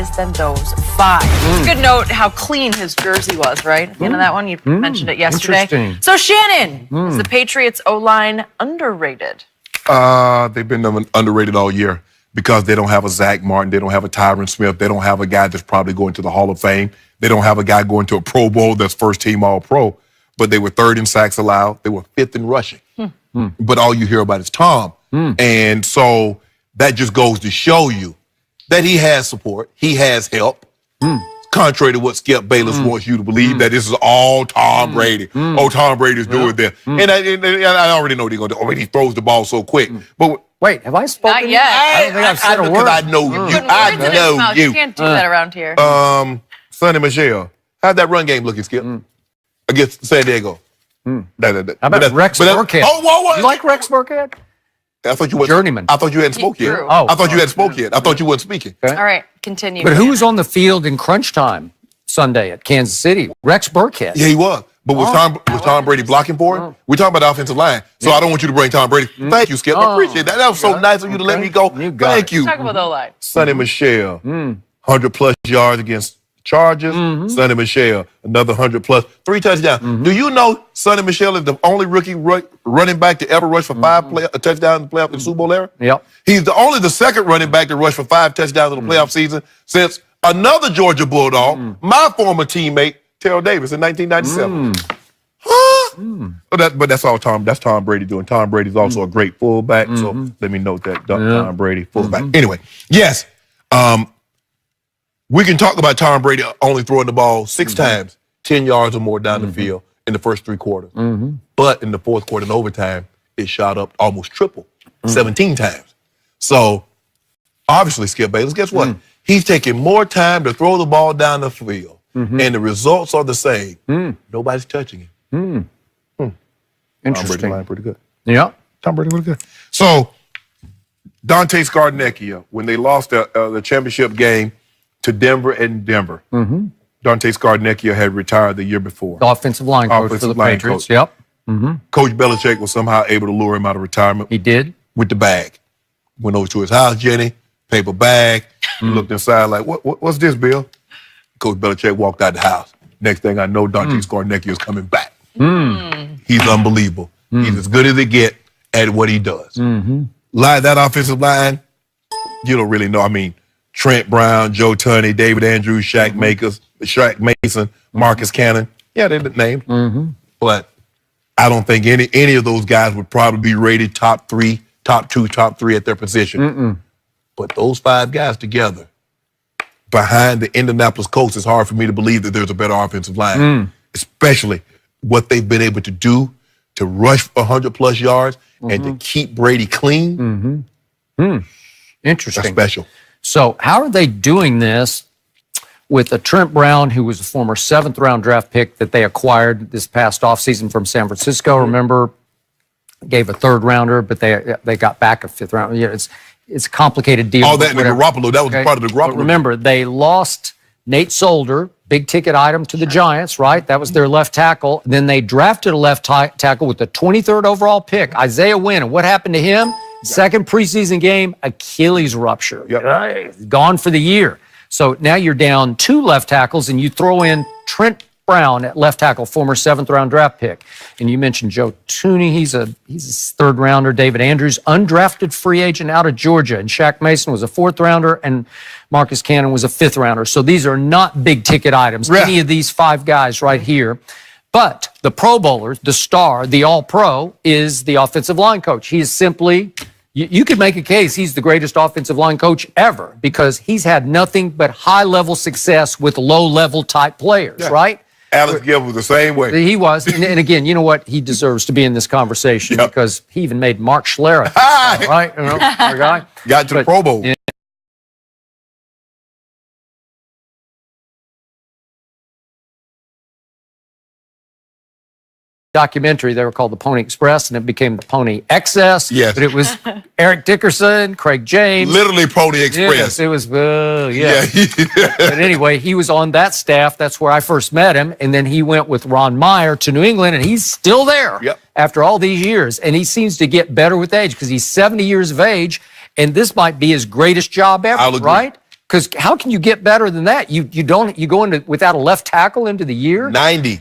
guys than those 5. It's a good note how clean his jersey was, right? At the end of that one, you mentioned it yesterday. So, Shannon, is the Patriots O-line underrated? They've been underrated all year because they don't have a Zach Martin. They don't have a Tyron Smith. They don't have a guy that's probably going to the Hall of Fame. They don't have a guy going to a Pro Bowl that's first-team All-Pro. But they were 3rd in sacks allowed. They were 5th in rushing. But all you hear about is Tom. And so that just goes to show you that he has support. He has help. Contrary to what Skip Bayless wants you to believe, that this is all Tom Brady. Oh, Tom Brady's doing this. And I already know they're going to do. I mean, he throws the ball so quick. But wait, have I spoken? Not yet. I don't think I've said a word. I know you. I know you. You can't do that around here. Sonny Michel, how'd that run game looking, Skip? Against San Diego. How about Rex Burkhead? Oh, you like Rex Burkhead? I thought you were journeyman. I thought you hadn't spoke yet. Oh, I thought you hadn't spoke yet. I thought you weren't speaking. Okay. All right, continue. But who was on the field in crunch time Sunday at Kansas City? Rex Burkhead. Yeah, he was. But was Tom Brady blocking for him? We're talking about the offensive line. So I don't want you to bring Tom Brady. Thank you, Skip. I appreciate that. That was so nice of you to let me go. Thank you. Talk about the O-line. Sonny Michel, 100-plus yards against Chargers. Sonny Michel, another 100-plus, 3 touchdowns. Do you know Sonny Michel is the only rookie running back to ever rush for 5 touchdowns in the playoff in the Super Bowl era? Yep. He's only the 2nd running back to rush for 5 touchdowns in the playoff season since another Georgia Bulldog, my former teammate, Terrell Davis, in 1997. But that's all Tom. That's Tom Brady doing. Tom Brady's also a great fullback. So let me note that Tom Brady fullback. Anyway, yes. We can talk about Tom Brady only throwing the ball 6 times, 10 yards or more down the field in the first 3 quarters. But in the 4th quarter and overtime, it shot up almost triple, 17 times. So obviously, Skip Bayless, guess what? He's taking more time to throw the ball down the field, and the results are the same. Nobody's touching him. Interesting. Tom Brady line pretty good. Yeah. Tom Brady pretty good. So Dante Scarnecchia, when they lost the championship game to Denver in Denver, Dante Scarnecchia had retired the year before. The offensive line coach for the Patriots. Yep. Coach Belichick was somehow able to lure him out of retirement. He did. With the bag. Went over to his house, Jenny, paper bag, looked inside like, what's this, Bill? Coach Belichick walked out the house. Next thing I know, Dante Scarnecchia is coming back. He's unbelievable. He's as good as it get at what he does. That offensive line, you don't really know. I mean, Trent Brown, Joe Tunney, David Andrews, Shaq Mason, Marcus Cannon. Yeah, they're named. But I don't think any of those guys would probably be rated top 3, top 2, top 3 at their position. But those 5 guys together, behind the Indianapolis Colts, it's hard for me to believe that there's a better offensive line, especially what they've been able to do to rush 100-plus yards and to keep Brady clean. Interesting. That's special. So how are they doing this with a Trent Brown, who was a former 7th-round draft pick that they acquired this past offseason from San Francisco? Remember, gave a 3rd-rounder, but they got back a 5th round. Yeah, it's a complicated deal. All that in the Garoppolo, that was part of the Garoppolo. But remember, they lost Nate Solder, big-ticket item to the Giants, right? That was their left tackle. Then they drafted a left tackle with the 23rd overall pick, Isaiah Wynn. And what happened to him? Second preseason game, Achilles rupture. Gone for the year. So now you're down 2 left tackles, and you throw in Trent Brown at left tackle, former 7th-round draft pick. And you mentioned Joe Tooney. He's a 3rd-rounder. David Andrews, undrafted free agent out of Georgia. And Shaq Mason was a 4th-rounder, and Marcus Cannon was a 5th-rounder. So these are not big-ticket items, any of these 5 guys right here. But the Pro Bowler, the star, the All-Pro, is the offensive line coach. He is simply... You could make a case he's the greatest offensive line coach ever because he's had nothing but high-level success with low-level type players, right? Alex Gibb was the same way. He was. And again, you know what? He deserves to be in this conversation because he even made Mark Schlereth, right? You know, our guy. Got to the Pro Bowl. Documentary, they were called the Pony Express, and it became the Pony Excess. Yes. But it was Eric Dickerson, Craig James. Literally Pony Express. Yes, it was, But anyway, he was on that staff. That's where I first met him. And then he went with Ron Meyer to New England, and he's still there after all these years. And he seems to get better with age because he's 70 years of age, and this might be his greatest job ever, right? Because how can you get better than that? You go into without a left tackle into the year? 90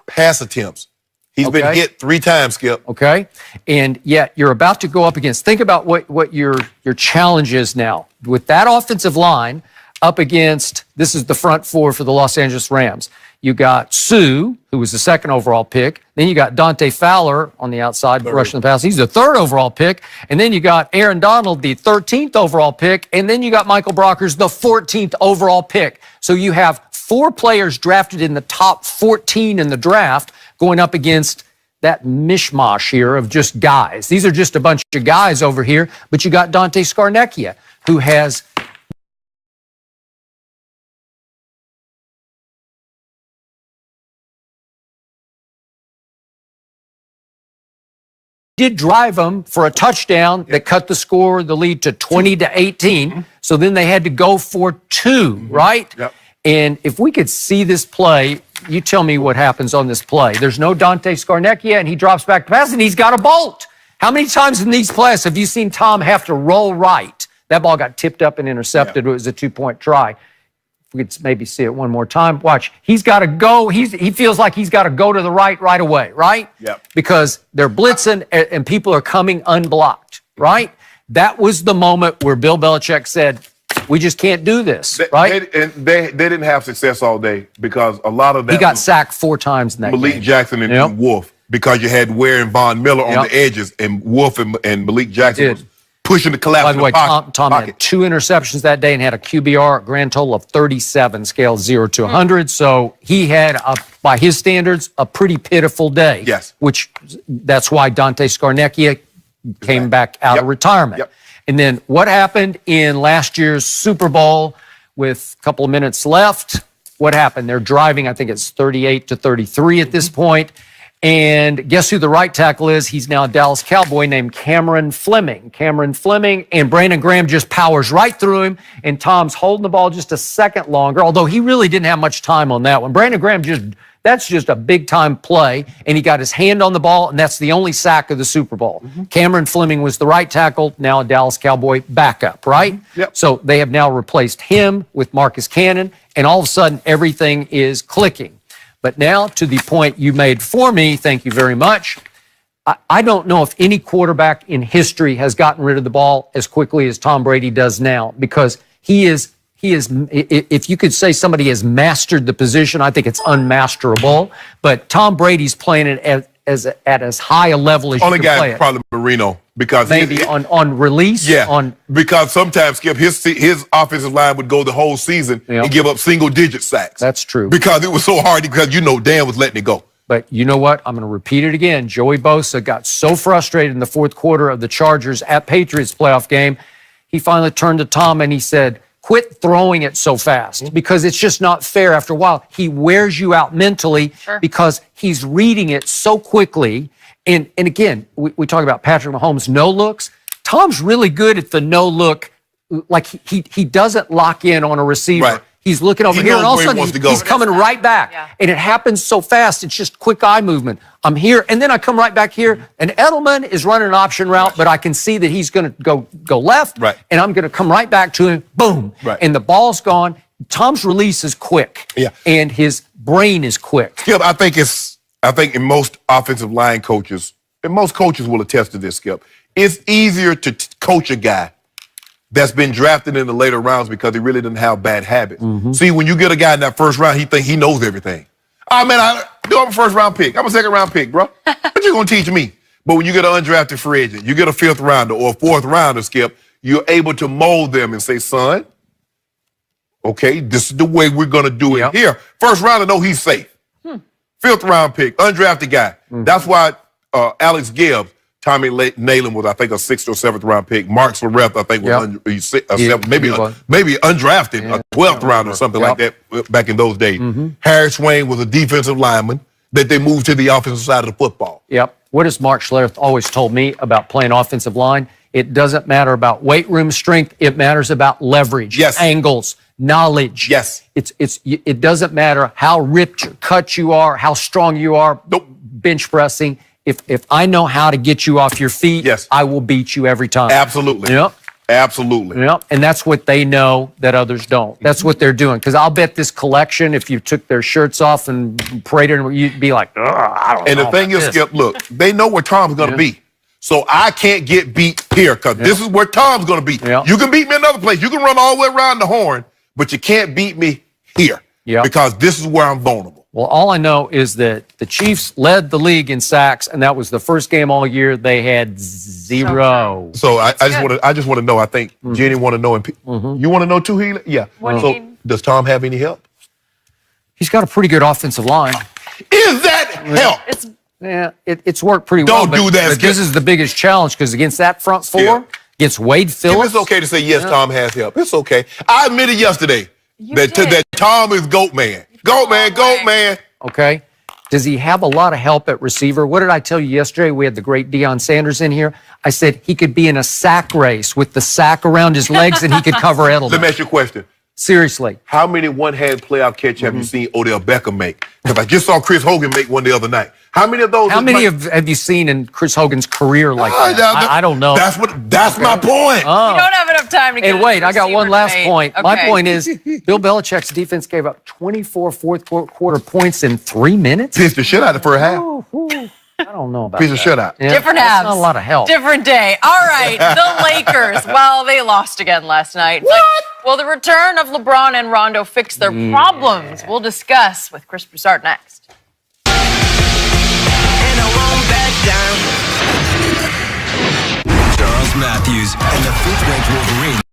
pass attempts. He's been hit 3 times, Skip. Okay. And yet you're about to go up against, think about what your challenge is now. With that offensive line up against, this is the front 4 for the Los Angeles Rams. You got Sue, who was the 2nd overall pick. Then you got Dante Fowler on the outside, rushing the pass. He's the 3rd overall pick. And then you got Aaron Donald, the 13th overall pick. And then you got Michael Brockers, the 14th overall pick. So you have 4 players drafted in the top 14 in the draft going up against that mishmash here of just guys. These are just a bunch of guys over here. But you got Dante Scarnecchia, who has did drive them for a touchdown that cut the lead to 20-18. So then they had to go for 2, right? Yep. And if we could see this play, you tell me what happens on this play. There's no Dante Scarnecchia, and he drops back to pass, and he's got a bolt. How many times in these plays have you seen Tom have to roll right? That ball got tipped up and intercepted. It was a 2-point try. We could maybe see it one more time. Watch. He's got to go. He feels like he's got to go to the right away, right? Yep. Because they're blitzing and people are coming unblocked, right? That was the moment where Bill Belichick said, we just can't do this, right? They didn't have success all day because a lot of that. He got sacked 4 times in that Malik game. Jackson and Wolf, because you had Ware and Von Miller on the edges, and Wolf and Malik Jackson was pushing the collapse. By the way, pocket. Tom had 2 interceptions that day and had a QBR, a grand total of 37, scale 0 to 100. So he had, by his standards, a pretty pitiful day. Yes. That's why Dante Scarnecchia came back out of retirement. Yep. And then what happened in last year's Super Bowl with a couple of minutes left? What happened? They're driving, I think it's 38-33 at this point. And guess who the right tackle is? He's now a Dallas Cowboy named Cameron Fleming. And Brandon Graham just powers right through him, and Tom's holding the ball just a second longer, although he really didn't have much time on that one. Brandon Graham that's just a big-time play, and he got his hand on the ball, and that's the only sack of the Super Bowl. Cameron Fleming was the right tackle, now a Dallas Cowboy backup, right? Yep. So they have now replaced him with Marcus Cannon, and all of a sudden everything is clicking. But now to the point you made for me, thank you very much. I don't know if any quarterback in history has gotten rid of the ball as quickly as Tom Brady does now, because he is, if you could say somebody has mastered the position, I think it's unmasterable. But Tom Brady's playing it at as high a level as you can play it. Only guy probably Marino, because maybe on release. Yeah, because sometimes, Skip, his offensive line would go the whole season and give up single-digit sacks. That's true. Because it was so hard, because Dan was letting it go. But you know what? I'm going to repeat it again. Joey Bosa got so frustrated in the 4th quarter of the Chargers at Patriots playoff game, he finally turned to Tom and he said, quit throwing it so fast, because it's just not fair. After a while, he wears you out mentally because he's reading it so quickly. And again, we talk about Patrick Mahomes' no looks. Tom's really good at the no look. Like he doesn't lock in on a receiver. Right. He's looking over here, and all of a sudden he's coming right back. Yeah. And it happens so fast, it's just quick eye movement. I'm here, and then I come right back here, and Edelman is running an option route, but I can see that he's going to go left, and I'm going to come right back to him, boom, and the ball's gone. Tom's release is quick, and his brain is quick. Skip, I think in most offensive line coaches, and most coaches will attest to this, Skip, it's easier to coach a guy that's been drafted in the later rounds because he really didn't have bad habits. See, when you get a guy in that first round, he think he knows everything. Oh, man, I'm a first-round pick. I'm a second-round pick, bro. What you going to teach me? But when you get an undrafted free agent, you get a 5th rounder or a 4th rounder, Skip, you're able to mold them and say, son, okay, this is the way we're going to do it here. First rounder, know he's safe. 5th round pick, undrafted guy. That's why Alex Gibbs, Tommy Nalen was, I think, a 6th or 7th round pick. Mark Slareth, I think, was maybe undrafted, a 12th round or something like that back in those days. Harry Swain was a defensive lineman that they moved to the offensive side of the football. What has Mark Schlereth always told me about playing offensive line? It doesn't matter about weight room strength. It matters about leverage, angles, knowledge. It doesn't matter how ripped or cut you are, how strong you are, bench pressing. If I know how to get you off your feet, I will beat you every time. Absolutely. Absolutely. Yep. And that's what they know that others don't. That's what they're doing. Because I'll bet this collection, if you took their shirts off and paraded them, you'd be like, I don't know. And the thing is, Skip, look, they know where Tom's going to be. So I can't get beat here because this is where Tom's going to be. Yeah. You can beat me another place. You can run all the way around the horn, but you can't beat me here because this is where I'm vulnerable. Well, all I know is that the Chiefs led the league in sacks, and that was the first game all year they had 0. So I just want to know. I think Jenny want to know. And you want to know too, Healy? Yeah. So does Tom have any help? He's got a pretty good offensive line. Is that help? It's worked pretty well. Don't do that. But this is the biggest challenge because against that front four, against Wade Phillips. It's okay to say yes, Tom has help. It's okay. I admitted yesterday that Tom is GOAT man. GOAT man. Okay. Does he have a lot of help at receiver? What did I tell you yesterday? We had the great Deion Sanders in here. I said he could be in a sack race with the sack around his legs and he could cover Edelman. Let me ask you a question. Seriously. How many one-hand playoff catch have you seen Odell Beckham make? Because I just saw Chris Hogan make one the other night. How many of those? How many have you seen in Chris Hogan's career like that? I don't know. That's my point. You don't have enough time to get And wait, I got one last point. Okay. My point is Bill Belichick's defense gave up 24 fourth quarter points in 3 minutes. Pissed the shit out of the first half. I don't know about Piece that. of shutout. Yeah, Different that's halves. not a lot of help. Different day. All right, the Lakers. Well, they lost again last night. What? Will the return of LeBron and Rondo fix their problems? We'll discuss with Chris Broussard next. And I won't back down. Charles Matthews and the fifth-ranked Wolverine.